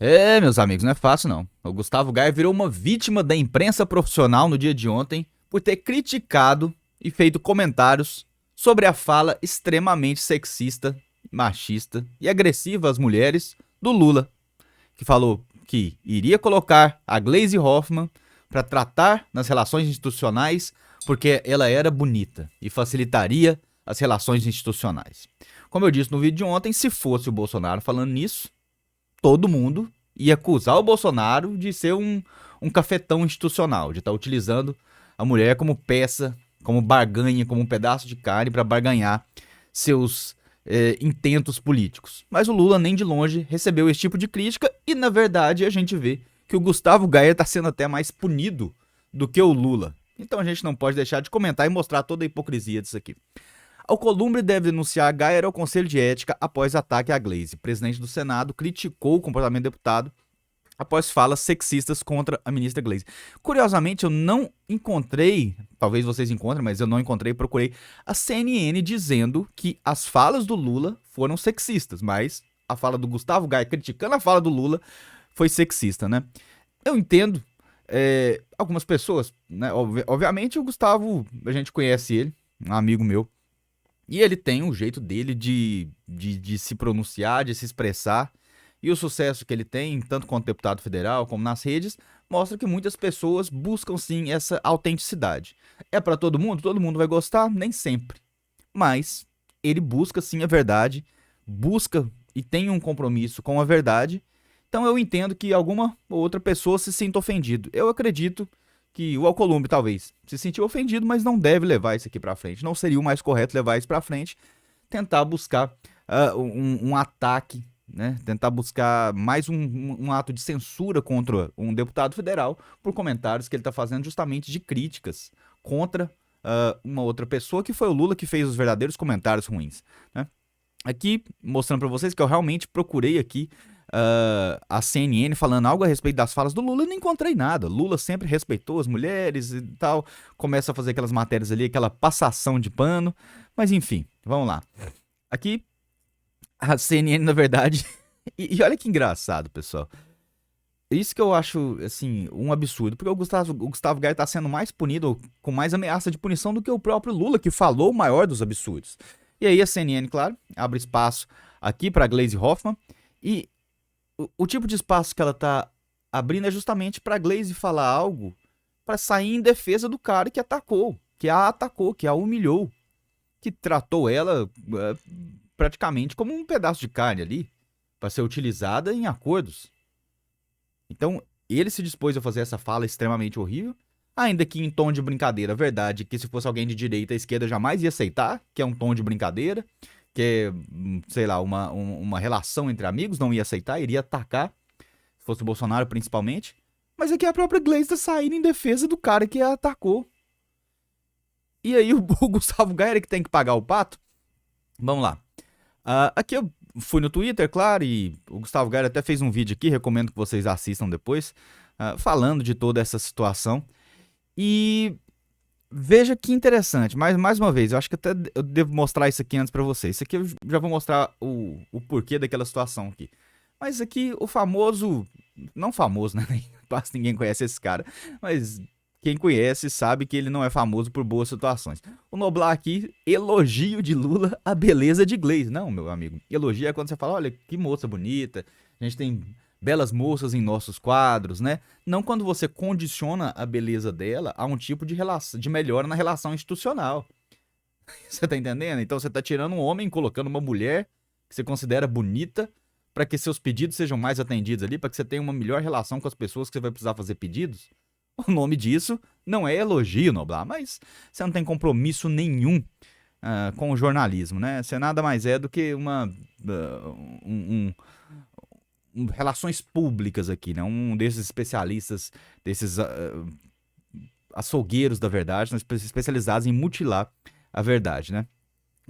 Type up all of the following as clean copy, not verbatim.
É, meus amigos, não é fácil não. O Gustavo Gaia virou uma vítima da imprensa profissional no dia de ontem por ter criticado e feito comentários sobre a fala extremamente sexista, machista e agressiva às mulheres do Lula, que falou que iria colocar a Gleisi Hoffmann para tratar nas relações institucionais porque ela era bonita e facilitaria as relações institucionais. Como eu disse no vídeo de ontem, se fosse o Bolsonaro falando nisso, todo mundo ia acusar o Bolsonaro de ser um cafetão institucional, de estar utilizando a mulher como peça, como barganha, como um pedaço de carne para barganhar seus intentos políticos. Mas o Lula nem de longe recebeu esse tipo de crítica e, na verdade, a gente vê que o Gustavo Gaia está sendo até mais punido do que o Lula. Então a gente não pode deixar de comentar e mostrar toda a hipocrisia disso aqui. Alcolumbre deve denunciar Gaia ao Conselho de Ética após ataque à Gleisi. O presidente do Senado criticou o comportamento do deputado após falas sexistas contra a ministra Gleisi. Curiosamente, eu não encontrei, talvez vocês encontrem, mas eu não encontrei, procurei a CNN dizendo que as falas do Lula foram sexistas, mas a fala do Gustavo Gaia criticando a fala do Lula foi sexista, né? Eu entendo algumas pessoas, né? Obviamente o Gustavo, a gente conhece ele, um amigo meu, e ele tem um jeito dele de se pronunciar, de se expressar. E o sucesso que ele tem, tanto quanto deputado federal como nas redes, mostra que muitas pessoas buscam sim essa autenticidade. É para todo mundo vai gostar? Nem sempre. Mas ele busca sim a verdade, busca e tem um compromisso com a verdade. Então eu entendo que alguma ou outra pessoa se sinta ofendido. Eu acredito que o Alcolumbre talvez se sentiu ofendido, mas não deve levar isso aqui para frente. Não seria o mais correto levar isso para frente, tentar buscar um ataque, né? Tentar buscar mais um ato de censura contra um deputado federal por comentários que ele está fazendo justamente de críticas contra uma outra pessoa, que foi o Lula que fez os verdadeiros comentários ruins, né? Aqui, mostrando para vocês que eu realmente procurei aqui a CNN falando algo a respeito das falas do Lula, eu não encontrei nada. Lula sempre respeitou as mulheres e tal, começa a fazer aquelas matérias ali, aquela passação de pano, mas enfim, vamos lá. Aqui, a CNN, na verdade, e olha que engraçado, pessoal. Isso que eu acho, assim, um absurdo, porque o Gustavo Gaia tá sendo mais punido, com mais ameaça de punição do que o próprio Lula, que falou o maior dos absurdos. E aí a CNN, claro, abre espaço aqui pra Gleisi Hoffmann, e o tipo de espaço que ela tá abrindo é justamente pra Gleisi falar algo pra sair em defesa do cara que atacou, que a humilhou, que tratou ela praticamente como um pedaço de carne ali, pra ser utilizada em acordos. Então, ele se dispôs a fazer essa fala extremamente horrível, ainda que em tom de brincadeira. Verdade que se fosse alguém de direita, a esquerda jamais ia aceitar, que é um tom de brincadeira, que é, sei lá, uma relação entre amigos, não ia aceitar, iria atacar, se fosse o Bolsonaro principalmente. Mas aqui a própria Gleisi tá saindo em defesa do cara que a atacou. E aí o Gustavo Gaia que tem que pagar o pato? Vamos lá. Aqui eu fui no Twitter, claro, e o Gustavo Gaia até fez um vídeo aqui, recomendo que vocês assistam depois, falando de toda essa situação. E veja que interessante, mas mais uma vez, eu acho que até eu devo mostrar isso aqui antes pra vocês. Isso aqui eu já vou mostrar o porquê daquela situação aqui. Mas aqui o famoso, não famoso, né? Quase ninguém conhece esse cara, mas quem conhece sabe que ele não é famoso por boas situações. O Noblar aqui, elogio de Lula a beleza de Gleisi. Não, meu amigo, elogio é quando você fala, olha que moça bonita, a gente tem belas moças em nossos quadros, né? Não quando você condiciona a beleza dela a um tipo de, relação, de melhora na relação institucional. Você tá entendendo? Então você tá tirando um homem e colocando uma mulher que você considera bonita para que seus pedidos sejam mais atendidos ali, para que você tenha uma melhor relação com as pessoas que você vai precisar fazer pedidos. O nome disso não é elogio, Noblar, mas você não tem compromisso nenhum com o jornalismo, né? Você nada mais é do que relações públicas aqui, né? Um desses especialistas, desses açougueiros da verdade, especializados em mutilar a verdade, né?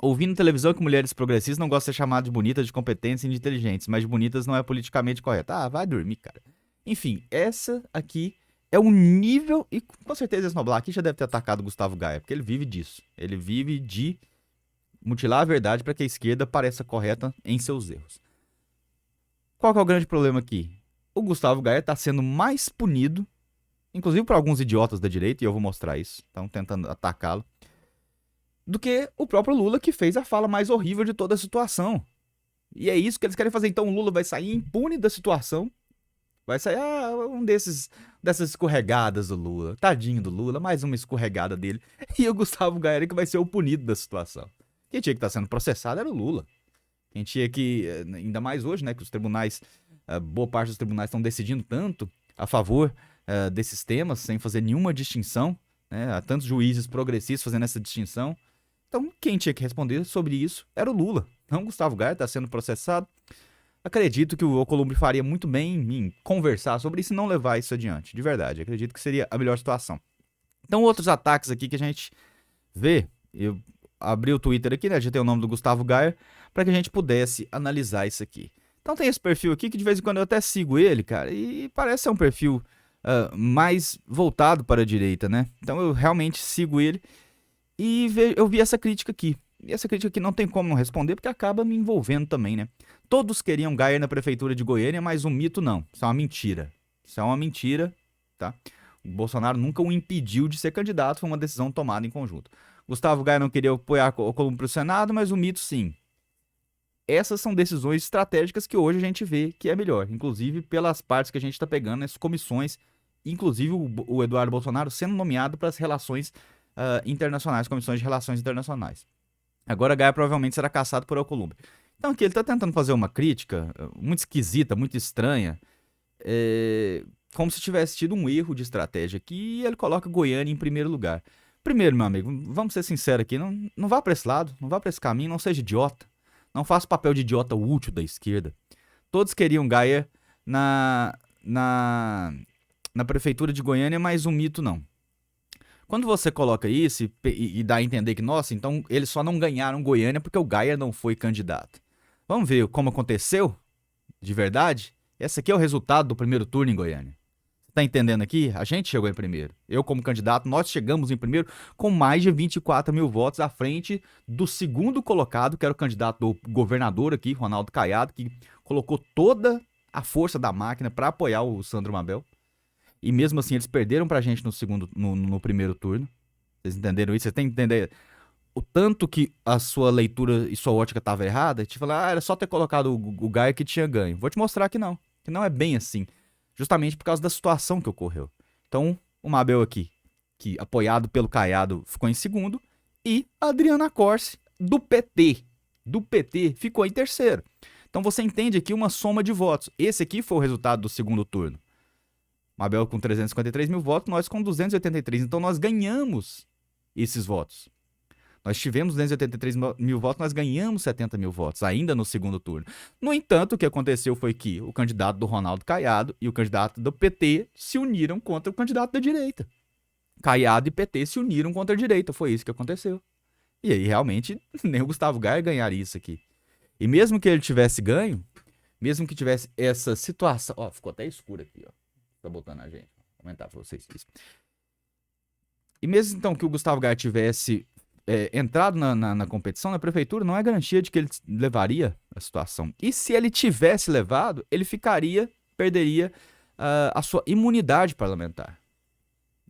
Ouvindo televisão que mulheres progressistas não gostam de ser chamadas de bonitas, de competentes e de inteligentes, mas de bonitas não é politicamente correto. Ah, vai dormir, cara. Enfim, essa aqui é um nível, e com certeza esse Noblar aqui já deve ter atacado o Gustavo Gaia, porque ele vive disso. Ele vive de mutilar a verdade para que a esquerda pareça correta em seus erros. Qual que é o grande problema aqui? o Gustavo Gaia está sendo mais punido, inclusive por alguns idiotas da direita, e eu vou mostrar isso, estão tentando atacá-lo, do que o próprio Lula, que fez a fala mais horrível de toda a situação. E é isso que eles querem fazer. Então o Lula vai sair impune da situação, vai sair dessas escorregadas do Lula. Tadinho do Lula, mais uma escorregada dele. E o Gustavo Gaia que vai ser o punido da situação. Quem tinha que estar sendo processado era o Lula. Quem tinha que, ainda mais hoje, né, que os tribunais, boa parte dos tribunais estão decidindo tanto a favor desses temas, sem fazer nenhuma distinção, né, há tantos juízes progressistas fazendo essa distinção. Então, quem tinha que responder sobre isso era o Lula, não o Gustavo Gaia, está sendo processado. Acredito que o Alcolumbre faria muito bem em conversar sobre isso e não levar isso adiante, de verdade. Acredito que seria a melhor situação. Então, outros ataques aqui que a gente vê, eu abri o Twitter aqui, né, já tem o nome do Gustavo Gaia, para que a gente pudesse analisar isso aqui. Então tem esse perfil aqui que de vez em quando eu até sigo ele, cara, e parece ser um perfil mais voltado para a direita, né? Então eu realmente sigo ele e eu vi essa crítica aqui. E essa crítica aqui não tem como não responder, porque acaba me envolvendo também, né? Todos queriam Gaia na prefeitura de Goiânia, mas um mito não. Isso é uma mentira. Isso é uma mentira, tá? O Bolsonaro nunca o impediu de ser candidato, foi uma decisão tomada em conjunto. Gustavo Gaia não queria apoiar o Alcolumbre para o Senado, mas o mito sim. Essas são decisões estratégicas que hoje a gente vê que é melhor, inclusive pelas partes que a gente está pegando, as comissões, inclusive o Eduardo Bolsonaro sendo nomeado para as relações internacionais, comissões de relações internacionais. Agora Gaia provavelmente será caçado por Alcolumbre. Então aqui ele está tentando fazer uma crítica muito esquisita, muito estranha, como se tivesse tido um erro de estratégia aqui, e ele coloca Goiânia em primeiro lugar. Primeiro, meu amigo, vamos ser sinceros aqui, não vá para esse lado, não vá para esse caminho, não seja idiota. Não faça o papel de idiota útil da esquerda. Todos queriam Gaia na prefeitura de Goiânia, mas um mito não. Quando você coloca isso e dá a entender que, nossa, então eles só não ganharam Goiânia porque o Gaia não foi candidato. Vamos ver como aconteceu de verdade? Esse aqui é o resultado do primeiro turno em Goiânia. Tá entendendo aqui? A gente chegou em primeiro. Eu, como candidato, nós chegamos em primeiro com mais de 24 mil votos à frente do segundo colocado, que era o candidato do governador aqui, Ronaldo Caiado, que colocou toda a força da máquina para apoiar o Sandro Mabel. E mesmo assim, eles perderam pra gente no primeiro turno. Vocês entenderam isso? Vocês têm que entender o tanto que a sua leitura e sua ótica estava errada? Te falar, era só ter colocado o Gaia que tinha ganho. Vou te mostrar que não é bem assim. Justamente por causa da situação que ocorreu. Então, o Mabel aqui, que apoiado pelo Caiado, ficou em segundo. E a Adriana Corse, do PT, ficou em terceiro. Então você entende aqui uma soma de votos. Esse aqui foi o resultado do segundo turno. Mabel com 353 mil votos, nós com 283. Então nós ganhamos esses votos. Nós tivemos 283 mil votos, nós ganhamos 70 mil votos, ainda no segundo turno. No entanto, o que aconteceu foi que o candidato do Ronaldo Caiado e o candidato do PT se uniram contra o candidato da direita. Caiado e PT se uniram contra a direita, foi isso que aconteceu. E aí, realmente, nem o Gustavo Gaia ganharia isso aqui. E mesmo que ele tivesse ganho, mesmo que tivesse essa situação... Ó, ficou até escuro aqui, ó. Tá botando a gente. Vou aumentar pra vocês isso. E mesmo então que o Gustavo Gaia tivesse... entrado na competição, na prefeitura, não é garantia de que ele levaria a situação. E se ele tivesse levado, ele perderia a sua imunidade parlamentar.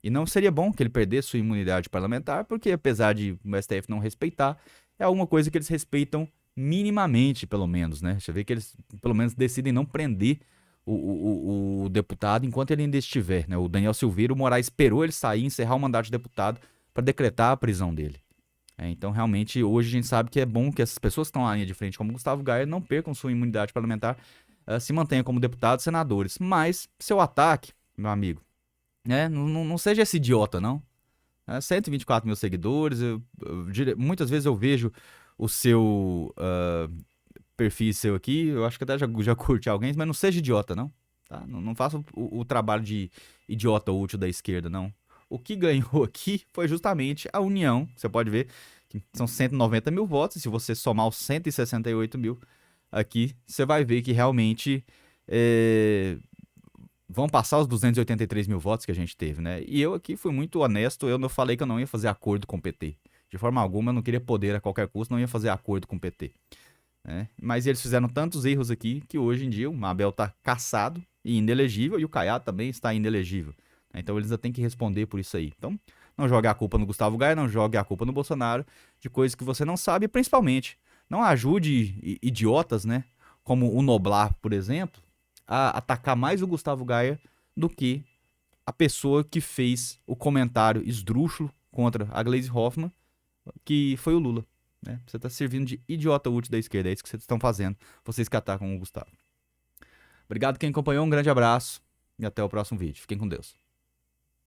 E não seria bom que ele perdesse sua imunidade parlamentar, porque apesar de o STF não respeitar, é alguma coisa que eles respeitam minimamente, pelo menos, né? Você vê que eles, pelo menos, decidem não prender o deputado enquanto ele ainda estiver, né? O Daniel Silveira, o Moraes esperou ele sair, encerrar o mandato de deputado para decretar a prisão dele. Então, realmente, hoje a gente sabe que é bom que essas pessoas que estão na linha de frente, como Gustavo Gaia, não percam sua imunidade parlamentar, se mantenham como deputados e senadores. Mas, seu ataque, meu amigo, não seja esse idiota, não. 124 mil seguidores, muitas vezes eu vejo o seu perfil seu aqui, eu acho que até já curti alguém, mas não seja idiota, não. Tá? Não faça o trabalho de idiota útil da esquerda, não. O que ganhou aqui foi justamente a união. Você pode ver que são 190 mil votos. E se você somar os 168 mil aqui, você vai ver que realmente vão passar os 283 mil votos que a gente teve, né? E eu aqui fui muito honesto. Eu não falei que eu não ia fazer acordo com o PT. De forma alguma, eu não queria poder a qualquer custo, não ia fazer acordo com o PT. Né? Mas eles fizeram tantos erros aqui que hoje em dia o Mabel tá caçado e inelegível, e o Caiado também está inelegível. Então eles ainda têm que responder por isso aí. Então, não jogue a culpa no Gustavo Gaia, não jogue a culpa no Bolsonaro, de coisas que você não sabe, e principalmente, não ajude idiotas, né, como o Noblar, por exemplo, a atacar mais o Gustavo Gaia do que a pessoa que fez o comentário esdrúxulo contra a Gleisi Hoffmann, que foi o Lula. Né? Você está servindo de idiota útil da esquerda, é isso que vocês estão fazendo, vocês que atacam o Gustavo. Obrigado quem acompanhou, um grande abraço e até o próximo vídeo. Fiquem com Deus.